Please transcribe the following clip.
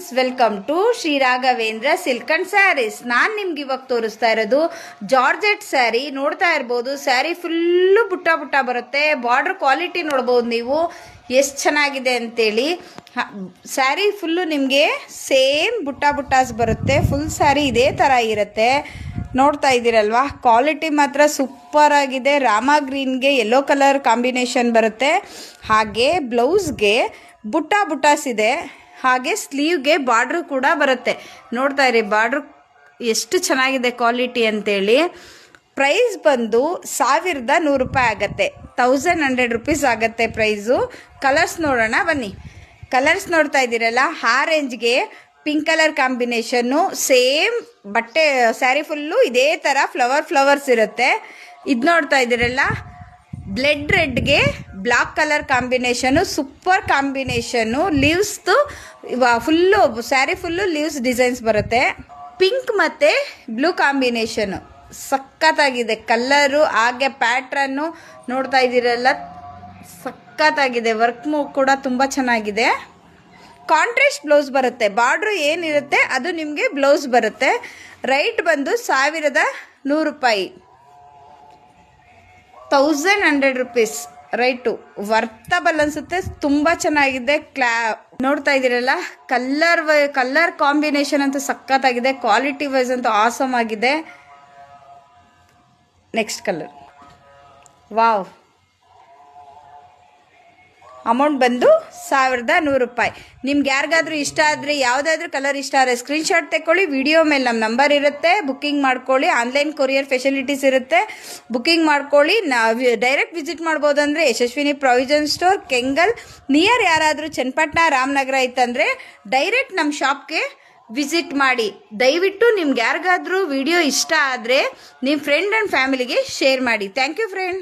Friends, welcome to Shri Raghavendra silk and sarees. ನಾನು ನಿಮ್ಗೆ ಇವಾಗ ತೋರಿಸ್ತಾ ಇರೋದು ಜಾರ್ಜೆಟ್ ಸ್ಯಾರಿ. ನೋಡ್ತಾ ಇರ್ಬೋದು, ಸ್ಯಾರಿ ಫುಲ್ಲು ಬುಟ್ಟ ಬುಟ್ಟ ಬರುತ್ತೆ. ಬಾರ್ಡರ್ ಕ್ವಾಲಿಟಿ ನೋಡ್ಬೋದು ನೀವು ಎಷ್ಟು ಚೆನ್ನಾಗಿದೆ ಅಂತೇಳಿ. ಸ್ಯಾರಿ ಫುಲ್ಲು ನಿಮಗೆ ಸೇಮ್ ಬುಟ್ಟ ಬುಟ್ಟಾಸ್ ಬರುತ್ತೆ. ಫುಲ್ ಸ್ಯಾರಿ ಇದೇ ಥರ ಇರುತ್ತೆ. ನೋಡ್ತಾ ಇದ್ದೀರಲ್ವಾ, ಕ್ವಾಲಿಟಿ ಮಾತ್ರ ಸೂಪರ್ ಆಗಿದೆ. ರಾಮ ಗ್ರೀನ್ಗೆ ಯೆಲ್ಲೋ ಕಲರ್ ಕಾಂಬಿನೇಷನ್ ಬರುತ್ತೆ. ಹಾಗೆ ಬ್ಲೌಸ್ಗೆ ಬುಟ್ಟ ಬುಟ್ಟಾಸ್ ಇದೆ. ಹಾಗೆ ಸ್ಲೀವ್ಗೆ ಬಾರ್ಡ್ರು ಕೂಡ ಬರುತ್ತೆ. ನೋಡ್ತಾ ಇರಿ ಬಾರ್ಡ್ರು ಎಷ್ಟು ಚೆನ್ನಾಗಿದೆ ಕ್ವಾಲಿಟಿ ಅಂತೇಳಿ. ಪ್ರೈಸ್ ಬಂದು 1100 ರೂಪಾಯಿ ಆಗುತ್ತೆ. 1100 ರೂಪೀಸ್ ಆಗುತ್ತೆ ಪ್ರೈಸು. ಕಲರ್ಸ್ ನೋಡೋಣ ಬನ್ನಿ. ಕಲರ್ಸ್ ನೋಡ್ತಾ ಇದ್ದೀರಲ್ಲ, ಆರೆಂಜ್ಗೆ ಪಿಂಕ್ ಕಲರ್ ಕಾಂಬಿನೇಷನ್ನು. ಸೇಮ್ ಬಟ್ಟೆ ಸ್ಯಾರಿ ಫುಲ್ಲು ಇದೇ ಥರ ಫ್ಲವರ್ಸ್ ಇರುತ್ತೆ. ಇದು ನೋಡ್ತಾ ಇದ್ದೀರಲ್ಲ, ಬ್ಲಡ್ ರೆಡ್ಗೆ black colour combination. Super combination. ಲೀವ್ಸ್ದು full sari full leaves designs ಬರುತ್ತೆ. ಪಿಂಕ್ ಮತ್ತು ಬ್ಲೂ ಕಾಂಬಿನೇಷನು ಸಖತ್ತಾಗಿದೆ ಕಲ್ಲರು. ಹಾಗೆ ಪ್ಯಾಟ್ರನ್ನು ನೋಡ್ತಾ ಇದ್ದೀರಲ್ಲ, ಸಖತ್ತಾಗಿದೆ. ವರ್ಕ್ ಕೂಡ ತುಂಬ ಚೆನ್ನಾಗಿದೆ. ಕಾಂಟ್ರಾಸ್ಟ್ ಬ್ಲೌಸ್ ಬರುತ್ತೆ. ಬಾರ್ಡ್ರು ಏನಿರುತ್ತೆ ಅದು ನಿಮಗೆ ಬ್ಲೌಸ್ ಬರುತ್ತೆ. ರೈಟ್ ಬಂದು 1100 ರೂಪಾಯಿ. 1100 ರೂಪೀಸ್ ರೈಟು. ವರ್ತಬಲ್ ಅನಿಸುತ್ತೆ. ತುಂಬ ಚೆನ್ನಾಗಿದೆ. ನೋಡ್ತಾ ಇದ್ದೀರಲ್ಲ, ಕಲರ್ ಕಾಂಬಿನೇಷನ್ ಅಂತೂ ಸಖತ್ತಾಗಿದೆ. ಕ್ವಾಲಿಟಿ ವೈಸ್ ಅಂತೂ ಆಸಮ್ ಆಗಿದೆ. Next colour, wow. ಅಮೌಂಟ್ ಬಂದು 1100 ರೂಪಾಯಿ. ನಿಮ್ಗೆ ಯಾರಿಗಾದ್ರೂ ಇಷ್ಟ ಆದರೆ, ಯಾವುದಾದ್ರೂ ಕಲರ್ ಇಷ್ಟ ಆದರೆ ಸ್ಕ್ರೀನ್ಶಾಟ್ ತೆಕ್ಕೊಳ್ಳಿ. ವಿಡಿಯೋ ಮೇಲೆ ನಮ್ಮ ನಂಬರ್ ಇರುತ್ತೆ, ಬುಕ್ಕಿಂಗ್ ಮಾಡ್ಕೊಳ್ಳಿ. ಆನ್ಲೈನ್ ಕೊರಿಯರ್ ಫೆಸಿಲಿಟೀಸ್ ಇರುತ್ತೆ, ಬುಕ್ಕಿಂಗ್ ಮಾಡ್ಕೊಳ್ಳಿ. ಡೈರೆಕ್ಟ್ ವಿಸಿಟ್ ಮಾಡ್ಬೋದು. ಅಂದರೆ Yashaswini provision store, Kengal near. ಯಾರಾದರೂ ಚನ್ನಪಟ್ಟಣ ರಾಮನಗರ ಇತ್ತಂದರೆ ಡೈರೆಕ್ಟ್ ನಮ್ಮ ಶಾಪ್ಗೆ ವಿಸಿಟ್ ಮಾಡಿ. ದಯವಿಟ್ಟು ನಿಮ್ಗೆ ಯಾರಿಗಾದ್ರೂ ವಿಡಿಯೋ ಇಷ್ಟ ಆದರೆ ನಿಮ್ಮ ಫ್ರೆಂಡ್ ಆ್ಯಂಡ್ ಫ್ಯಾಮಿಲಿಗೆ ಶೇರ್ ಮಾಡಿ. Thank you friend.